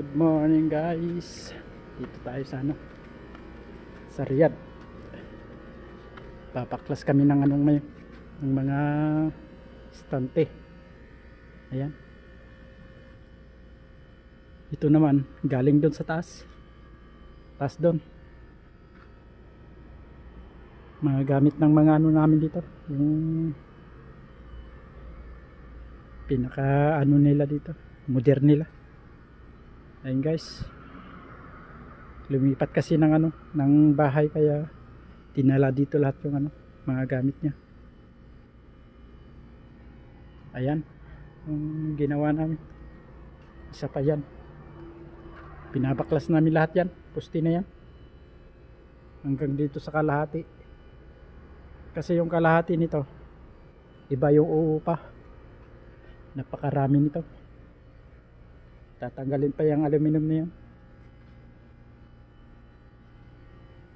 Good morning guys. Dito tayo sa sa Riyadh. Papaklas kami ng ng mga estante. Ayan. Ito naman galing doon sa taas. Taas doon. Mga gamit ng mga namin dito. Yung pinaka nila dito. Modern nila. Ayun guys, lumipat kasi ng ng bahay, kaya tinala dito lahat yung mga gamit niya. Ayan yung ginawa namin. Isa pa yan, pinabaklas namin lahat yan, pusti na yan hanggang dito sa kalahati, kasi yung kalahati nito iba yung uupa, napakarami nito. Tatanggalin pa yung aluminum na yan.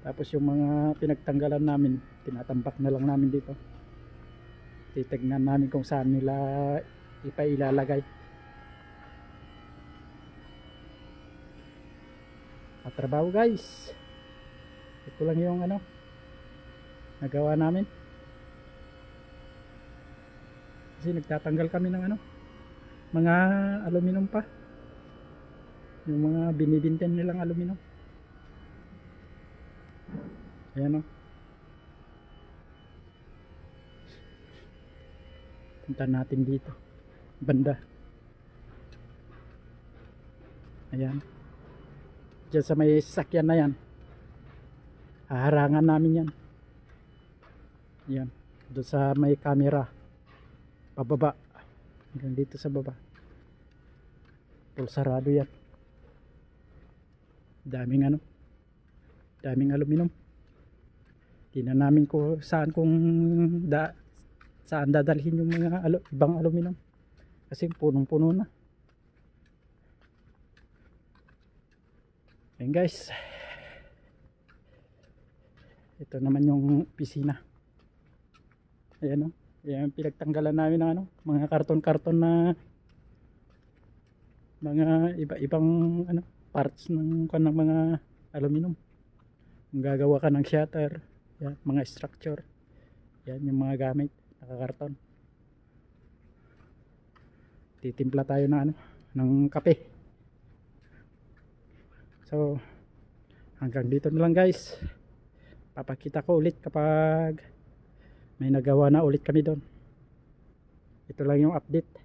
Tapos yung mga pinagtanggalan namin, tinatambak na lang namin dito. Titignan namin kung saan nila ipailalagay. At trabaho guys. Ito lang yung nagawa namin. Kasi nagtatanggal kami ng mga aluminum pa. Yung mga binibinten nilang aluminum. Ayan o. Punta natin dito banda. Ayan. Diyan sa may sasakyan na yan, haharangan namin yan. Ayan. Doon sa may camera, pababa hanggang dito sa baba. Pulsarado yan. Daming daming aluminum. Tingnan namin kung saan saan dadalhin yung mga ibang aluminum, kasi punong-puno na. Ayan guys, ito naman yung pisina. Ayan ayan, pinagtanggalan namin ng mga karton-karton na mga iba-ibang parts ng mga aluminum. Kung gagawa ka ng shutter, yan, mga structure, yan yung mga gamit, nakakarton. Titimpla tayo ng kape. So hanggang dito na lang guys. Papakita ko ulit kapag may nagawa na ulit kami doon. Ito lang yung update.